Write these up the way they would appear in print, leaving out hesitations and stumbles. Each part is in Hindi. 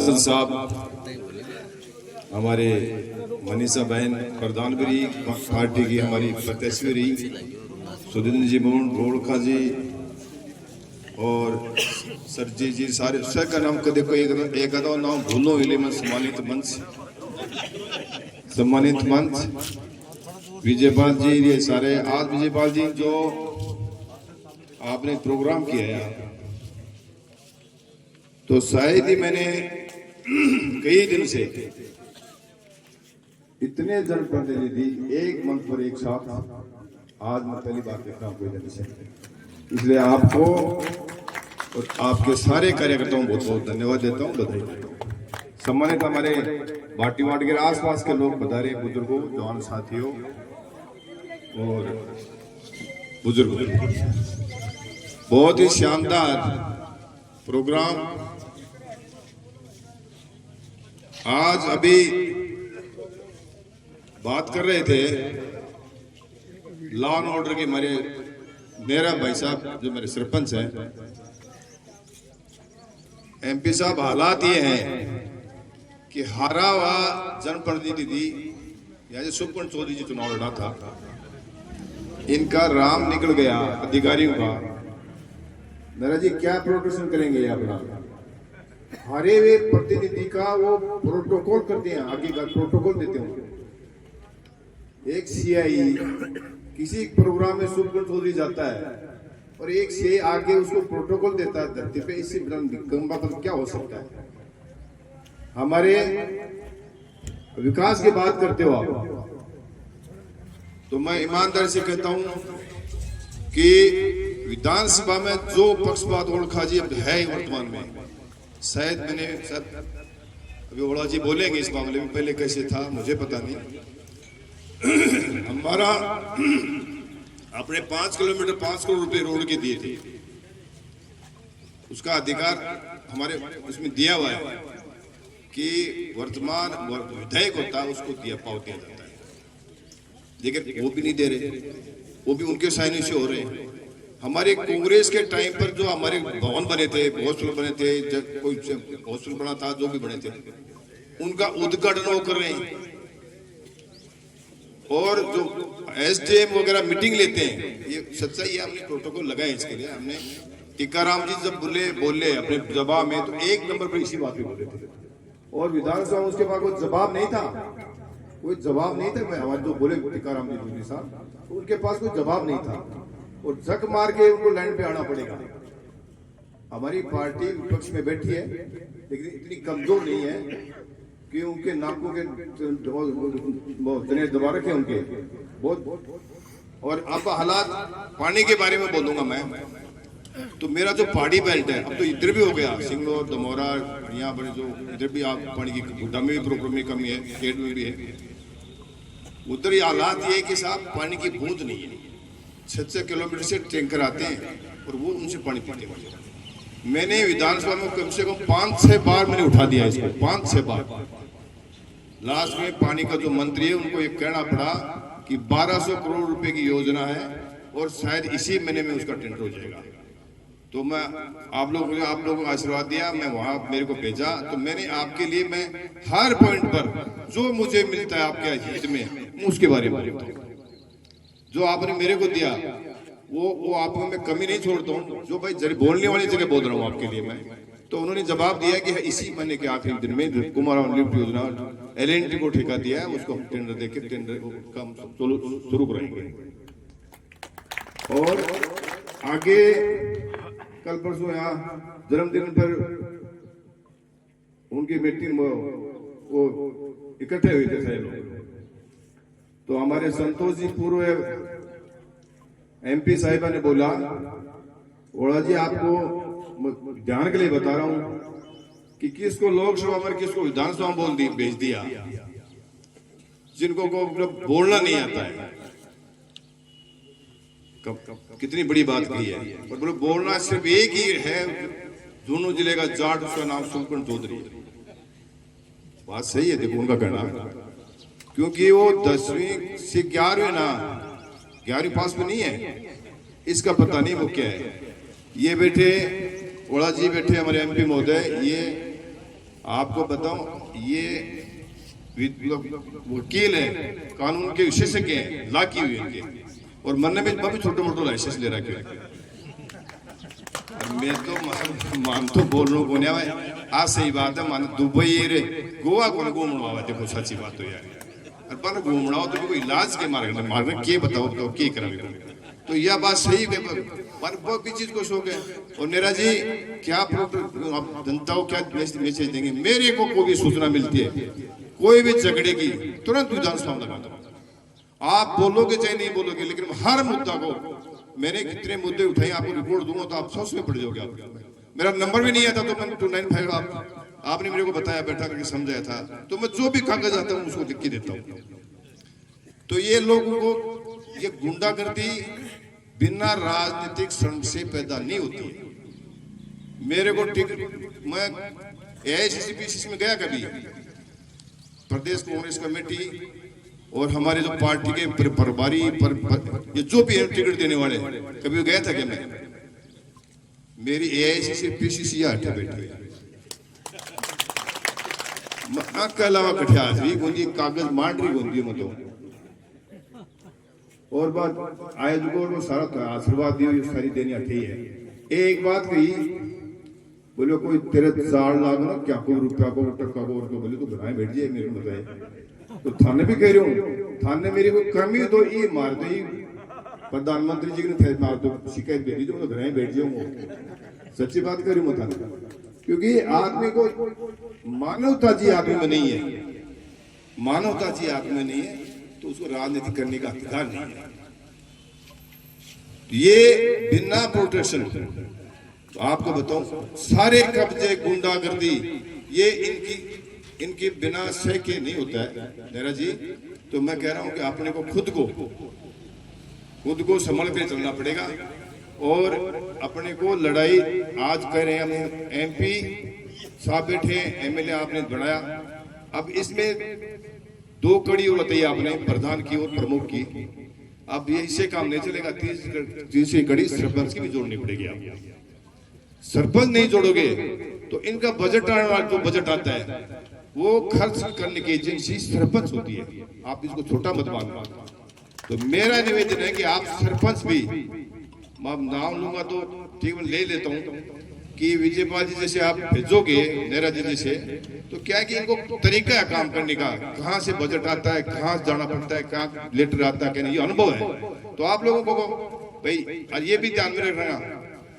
फाजिल साहब, हमारे मनीषा बहन प्रधान भी रही पार्टी की, हमारी प्रत्याशी भी रही, सुरेंद्र जी बोड़खा जी और सरजी जी, सारे सर का नाम कदे को एक आधा नाम भूलो हिले में सम्मानित मंच विजयपाल जी, ये सारे आज विजयपाल जी जो आपने प्रोग्राम किया है, तो शायद ही मैंने कई दिन से इतने जनप्रतिनिधि एक मंच पर एक साथ आज मैं पहली बार देख रहा हूं कोई जन से, इसलिए आपको और आपके सारे कार्यकर्ताओं को बहुत बहुत धन्यवाद देता हूं, बधाई देता हूं। सम्मानित हमारे भाटी वाट के आसपास के लोग, बधाई बुजुर्गों, जवान साथियों और बुजुर्गों, बहुत ही शानदार प्रोग्राम आज अभी बात कर रहे थे लॉ एंड ऑर्डर के। मेरा भाई साहब जो मेरे सरपंच हैं, एमपी साहब, हालात ये हैं कि हारा हुआ जनप्रतिनिधि या जो सुपन चौधरी जी चुनाव लड़ा था, इनका राम निकल गया अधिकारियों का। मेरा जी क्या प्रोटेक्शन करेंगे अपना? हरे हुए प्रतिनिधि का वो प्रोटोकॉल करते हैं, आगे का प्रोटोकॉल देते हैं। एक सीआई किसी प्रोग्राम में सुपन चौधरी जाता है और एक सीआई आगे उसको प्रोटोकॉल देता है धरती पे, इससे निकम्मा पर क्या हो सकता है? हमारे विकास की बात करते हो आप, तो मैं ईमानदारी से कहता हूं कि विधानसभा में जो पक्षपात ओढ़खा जी अब है वर्तमान में, शायद मैंने अभी ओढ़ा जी बोलेंगे इस मामले में, पहले कैसे था मुझे पता नहीं। हमारा अपने 5 किलोमीटर 5 करोड़ रुपए रोड के दिए थे, उसका अधिकार हमारे उसमें दिया हुआ है कि वर्तमान विधायक होता है उसको दिया दिया जाता है, लेकिन वो भी नहीं दे रहे, वो भी उनके साइन से हो रहे हैं। हमारे कांग्रेस के टाइम पर जो हमारे भवन बने थे, हॉस्पिटल बने थे, कोई हॉस्पिटल बना था, जो भी बने थे, उनका उद्घाटन वो कर रहे हैं। और जो एसडीएम वगैरह मीटिंग लेते हैं, ये सच्चाई है, हमने प्रोटोकॉल लगाया इसके लिए। हमने टीकाराम जी जब बोले अपने जवाब में, तो एक नंबर पर इसी बात पे बोले थे, और विधानसभा में उसके बाद कोई जवाब नहीं था, कोई जवाब नहीं था। हमारे जो बोले टीकाराम जी साहब, तो उनके पास कोई जवाब नहीं था, और झक मार के उनको लाइन पे आना पड़ेगा। हमारी पार्टी विपक्ष में बैठी है, लेकिन इतनी कमजोर नहीं है कि उनके नाकों के जने दबा रखे उनके बहुत। और अब हालात पानी के बारे में बोलूंगा मैं, तो मेरा जो पहाड़ी बेल्ट है, अब तो इधर भी हो गया, सिंगलोर, दमोरा, यहाँ पर जो इधर भी आप पानी की गुड्डा में भी प्रॉब्लम में कमी है, खेत में भी है। उधर ये हालात ये है कि साहब पानी की बूंद नहीं है, 6 किलोमीटर से टैंकर आते हैं और वो उनसे पानी पीते हैं। मैंने विधानसभा में कम से कम 5-6 बार मैंने उठा दिया इसको, 5-6 बार। लास्ट में पानी का जो मंत्री है उनको ये कहना पड़ा कि 1200 करोड़ रुपए की योजना है और शायद इसी महीने में उसका टेंडर हो जाएगा। तो मैं आप लोगों को आशीर्वाद दिया, मैं वहां मेरे को भेजा, तो मैंने आपके लिए मैं हर पॉइंट पर जो मुझे मिलता है आपके हित में उसके बारे में बोलता हूं। जो आपने मेरे को दिया वो आपको मैं कमी नहीं छोड़ता हूँ, जो भाई बोलने वाली जगह बोल रहा हूँ आपके लिए मैं। तो उन्होंने जवाब दिया कि इसी महीने के आखिरी दिन में कुमार लिफ्ट योजना LNT को ठेका दिया है, उसको हम टेंडर देके टेंडर काम शुरू कराएंगे। और आगे कल परसों यहाँ जन्मदिन पर उनकी मीटिंग वो इकट्ठे हुए थे सारे लोग, तो हमारे संतोष जी पूर्व MP साहिबा ने बोला, ओड़ा जी आपको ध्यान के लिए बता रहा हूं कि किसको लोकसभा में किसको विधानसभा में भेज दिया, जिनको को बोलना नहीं आता है। कितनी बड़ी बात की है, और बोलो बोलना सिर्फ एक ही है, दोनों जिले का जाट, उसका नाम सुपन चौधरी। बात सही है, देखो उनका कहना, क्योंकि वो 10वीं से 11वीं ना 11वीं पास में नहीं है, इसका पता नहीं वो क्या है। ये बैठे ओड़ा जी बैठे हमारे MP महोदय, ये आपको बताऊं, ये वकील है, कानून के विशेषज्ञ हैं, ला की हुई इनके, और मन में भी छोटे मोटे लाइसेंस ले रखे हैं। मैं तो मान तो बोल रहा हूँ भाई, आज सही बात है, मान दुबई रे गोवा को घूमना हुआ, देखो सच्ची बात हो यार, पर घूमना हो तो कोई इलाज के मार्ग के बताओ तो के करेंगे, तो यह बात सही है, पर बहुत भी चीज को शौक है। और नेरा जी क्या आप जनता को क्या मैसेज देंगे? मेरे को कोई भी सूचना मिलती है कोई भी झगड़े की, तुरंत विधानसभा में लगाता हूँ। आप बोलोगे चाहे नहीं बोलोगे, लेकिन हर मुद्दा को, मैंने कितने मुद्दे उठाए आपको रिपोर्ट दूंगा तो आप सोच में पड़ जाओगे। आप मेरा नंबर भी नहीं आता तो मैंने 295 आपने मेरे को बताया, बैठा करके समझाया था, तो मैं जो भी कागज आता हूँ उसको लिख के देता हूँ। तो ये लोगों को, ये गुंडागर्दी बिना राजनीतिक संघ से पैदा नहीं होती है। मेरे को मैं एआईसीसी पीसीसी में गया कभी, प्रदेश कांग्रेस कमेटी और हमारे जो पार्टी के प्रभारी ये जो भी टिकट देने वाले, कभी गया था क्या मैं? मेरी एआईसीसी पीसीसी हटे बैठे के अलावा कठियास भी गुंजी, कागज मांड रही गुंजी मतलब, और बात आयोजकों को सारा आशीर्वाद दी सारी देनी अच्छी है। एक बात कही, बोलो कोई तेरे 4 लाख ना क्या कोई रुपया को टक्का को बोले तो बनाए बैठ जाए, मेरे को बताए तो थाने भी कह रही हूँ, थाने मेरी को कमी तो ये मार दे, प्रधानमंत्री जी ने मार दो शिकायत भेजी तो मैं घर बैठ जाऊंगा। सच्ची बात कर रही हूँ थाने, क्योंकि आदमी को मानवता जी आदमी में नहीं है, मानवता जी आदमी में नहीं है तो उसको राजनीति करने का अधिकार नहीं है। ये बिना प्रोटेक्शन, तो आपको बताऊं सारे कब्जे गुंडागर्दी ये इनकी बिना सह के नहीं होता है नेरा जी। तो मैं कह रहा हूं कि अपने को खुद को संभल के चलना पड़ेगा, और अपने को लड़ाई आज कर रहे हैं हम, एमपी साहब बैठे, एमएलए आपने बढ़ाया, अब इसमें 2 कड़ी और बताइए आपने, प्रधान की और प्रमुख की। अब ये इससे काम नहीं चलेगा, तीसरी कड़ी सरपंच की भी जोड़नी पड़ेगी। आप सरपंच नहीं जोड़ोगे तो इनका बजट आने वाला जो बजट आता है वो खर्च करने की एजेंसी सरपंच होती है, आप इसको छोटा मत मानना। तो मेरा निवेदन है कि आप सरपंच भी, मैं नाम लूंगा तो ठीक ले लेता हूँ कि विजयपाल जी जैसे आप भेजोगे, नेरा जी जैसे, तो क्या है कि इनको तरीका है काम करने का, कहाँ से बजट आता है, कहाँ जाना पड़ता है, कहाँ लेटर आता है, ये अनुभव है। तो आप लोगों को भाई, और ये भी ध्यान में रखना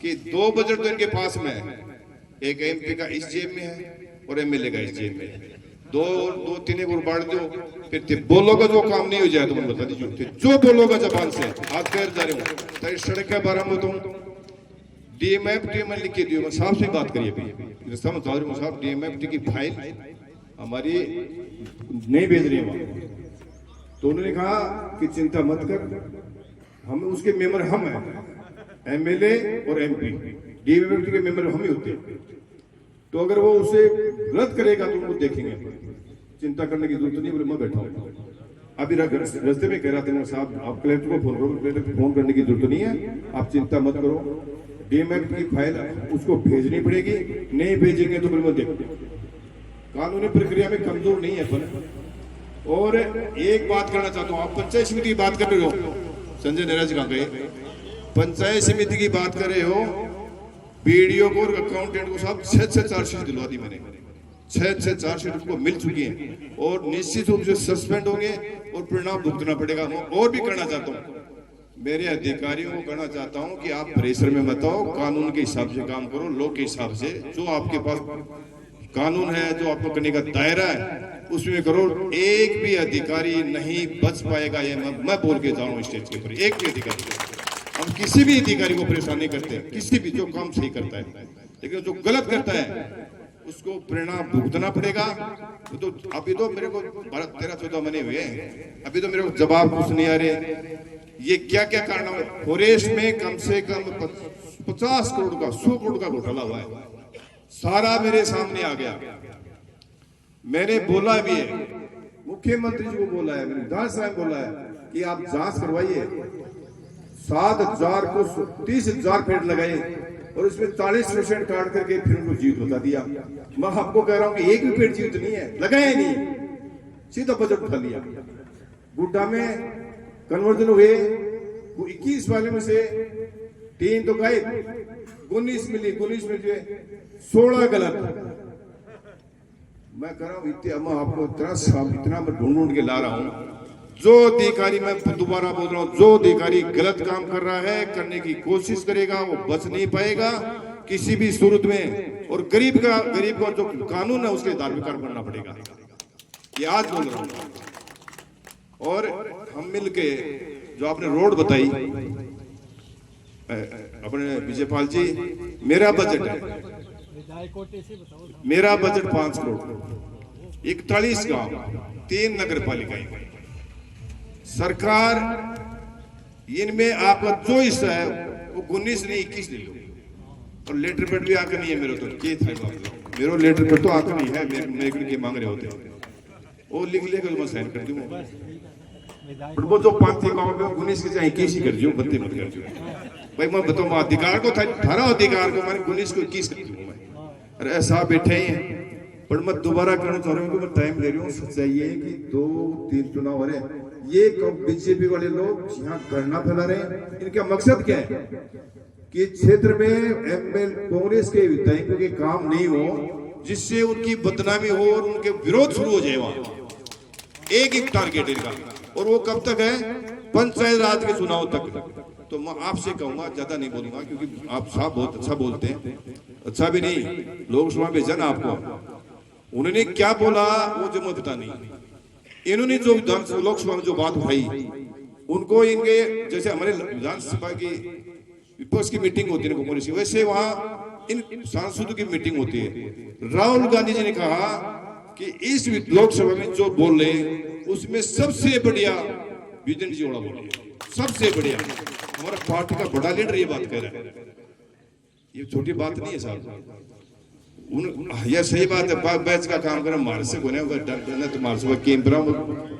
कि 2 बजट तो इनके पास में है, एक एमपी का इस जेब में है और एमएलए का इस जेब में है, 2-3 को बांट दो, फिर बोलोगा जो काम नहीं हो जाए तो बता दीजिए, जो बोलोगा जबान से हाथ पैर जा रहे हो, सड़क के बारे में बताऊं, डीएमएफटी में लिख के दियो, साहब से बात करिए अभी साहब, डीएमएफटी की फाइल हमारी नहीं भेज रही है वहां, तो उन्होंने कहा कि चिंता मत कर, हम उसके मेंबर हम हैं, एमएलए और एमपी, डीएमएफटी के मेंबर हम ही होते हैं, तो अगर वो उसे रद्द करेगा तो वो देखेंगे, चिंता करने की जरूरत नहीं। बोले मैं बैठा हूँ, अभी रास्ते में कह रहा था साहब आप कलेक्टर को फोन करो, कलेक्टर को फोन करने की जरूरत नहीं है, आप चिंता मत करो, डीएमएफटी की फाइल उसको भेजनी पड़ेगी, नहीं भेजेंगे तो फिर देखो, कानूनी प्रक्रिया में कमजोर नहीं है अपन। और एक बात करना चाहता हूँ, आप पंचायत समिति की बात कर रहे हो, संजय नेहरा जी कहाँ गए, पंचायत समिति की बात कर रहे हो, बीडीओ को और अकाउंटेंट को साहब 6 चार्जशीट दिलवा दी मैंने, 6 चार्जशीट उनको मिल चुकी हैं, और निश्चित रूप से सस्पेंड होंगे और परिणाम भुगतना पड़ेगा। और भी करना चाहता हूँ, मेरे अधिकारियों को कहना चाहता हूं कि आप प्रेशर में मत आओ, कानून के हिसाब से काम करो, लोग के हिसाब से, जो आपके पास कानून है, जो आपको करने का दायरा है उसमें करो। एक भी अधिकारी नहीं बच पाएगा, ये मैं बोल के जा रहा हूं स्टेज के ऊपर, एक भी अधिकारी, हम किसी भी अधिकारी को परेशान नहीं करते, किसी भी जो काम सही करता है, लेकिन जो गलत करता है उसको परिणाम भुगतना पड़ेगा। तो अभी तो मेरे को 13-14 महीने हुए हैं, अभी तो मेरे को जवाब कुछ नहीं आ रहे, ये क्या क्या कारण है। फॉरेस्ट में कम से कम 50 करोड़ का 100 करोड़ का घोटाला हुआ है, सारा मेरे सामने आ गया। मैंने बोला भी है, मुख्यमंत्री जी को बोला है, मैंने विधानसभा में बोला है कि आप जांच करवाइए, 7,000 को 30,000 पेड़ लगाए, और उसमें 40% काट करके फिर उनको जीवित बता दिया। मैं आपको कह रहा हूं कि एक भी पेड़ जीवित नहीं है, लगाया नहीं, सीधा बजट उठा लिया। गुड्डा में कन्वर्जन हुए, वो 21 वाले में से 3 तो गायब, 19 मिली, 19 में जो 16 गलत। मैं कह रहा हूं मैं आपको इतना मैं ढूंढ के ला रहा हूं। जो अधिकारी, मैं दोबारा बोल रहा हूं, जो अधिकारी गलत काम कर रहा है, करने की कोशिश करेगा, वो बच नहीं पाएगा किसी भी सूरत में। और गरीब का जो कानून है उसके दावेदार बनना पड़ेगा, ये आज बोल रहा हूं। और हम मिलके जो आपने रोड बताई अपने विजयपाल जी, मेरा बजट है, मेरा बजट 5 करोड़, 41 गांव, 3 नगर पालिकाएं, सरकार इनमें आपका जो हिस्सा है वो 19 नहीं 21 ले लो। और लेटर पेड भी आकर नहीं है मेरे, तो क्या था मेरा लेटर पेड तो आकर नहीं है, मेरे के मांग रहे होते वो लिख लेकर मैं साइन कर दूंगा। वो जो 5 गांव में 19 के चाहे 21 ही कर दियो, बत्ती मत कर दियो भाई। मैं बताऊँ अधिकार को थारा अधिकार को मैंने 19 को 21 कर दूंगा मैं। अरे ऐसा बैठे ही हैं। पर मैं दोबारा कहना चाह रहा हूँ कि मैं टाइम ले रही हूँ। सच्चाई है कि 2-3 चुनाव हो रहे हैं, ये बीजेपी वाले लोग यहाँ गणना फैला रहे हैं। इनका मकसद क्या है कि क्षेत्र में एमएलए कांग्रेस के विधायकों के काम नहीं हो, जिससे उनकी बदनामी हो और उनके विरोध शुरू हो जाए। वहां एक ही टारगेट इनका, और वो कब तक है? पंचायत राज के चुनाव तक। तो मैं आपसे कहूंगा, ज्यादा नहीं बोलूंगा क्योंकि आप साहब बहुत अच्छा बोलते हैं, अच्छा भी नहीं, लोकसभा भेजा ना आपको। उन्होंने क्या बोला वो जो मुझे पता नहीं। इन्होंने जो लोकसभा में जो बात उठाई, उनको इनके जैसे हमारे विधानसभा की विपक्ष की मीटिंग होती है कांग्रेस की, वैसे वहां इन सांसदों की मीटिंग होती है। राहुल गांधी जी ने कहा कि इस लोकसभा में जो बोल रहे उसमें सबसे बढ़िया विजन जी जोड़ा बोले, सबसे बढ़िया। हमारा पार्टी का बड़ा लीडर ये बात कह रहा है, ये छोटी बात नहीं है साहब। यह सही बात है, बैच का काम करें मार से कोने डर तो मार सुबह केंद्र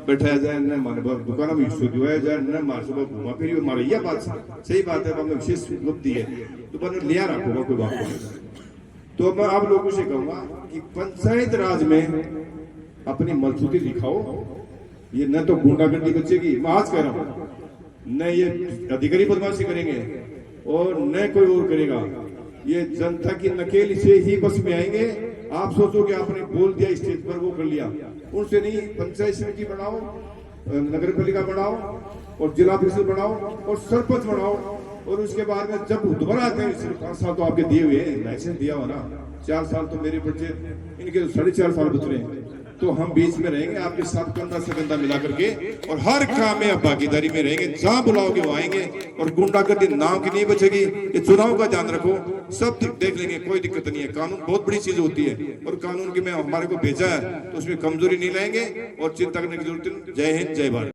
बैठाया जाए, न माने दुकान में दिवाया जाए, न मार सुबह घुमा फिर मारे, यह बात सही बात है। हमें विशेष उपलब्धि है तो मैंने लिया रखूंगा, कोई बात नहीं। तो मैं आप लोगों से कहूंगा कि पंचायत राज में अपनी मजबूती दिखाओ। ये न तो गुंडागर्दी बचेगी, मैं आज कह रहा हूँ, न ये अधिकारी बदमाशी करेंगे और न कोई और करेगा। ये जनता की नकेल से ही बस में आएंगे। आप सोचो कि आपने बोल दिया स्टेज पर, वो कर लिया, उनसे नहीं। पंचायत समिति बनाओ, नगर पालिका बनाओ, और जिला परिषद बनाओ, और सरपंच बनाओ। और उसके बाद में जब दोबारा आते हैं, 5 साल तो आपके दिए हुए हैं, लाइसेंस दिया हो ना, 4 साल तो मेरे बच्चे, इनके तो 4.5 साल बच रहे हैं। तो हम बीच में रहेंगे आपके साथ, कंधा से कंधा मिला करके, और हर काम में आप भागीदारी में रहेंगे। जहां बुलाओगे वो आएंगे, और गुंडागर्दी नाम की नहीं बचेगी। ये चुनाव का ध्यान रखो, सब देख लेंगे, कोई दिक्कत नहीं है। कानून बहुत बड़ी चीज होती है, और कानून के में हमारे को भेजा है तो उसमें कमजोरी नहीं लाएंगे और चिंता करने की जरूरत नहीं। जय हिंद, जय भारत।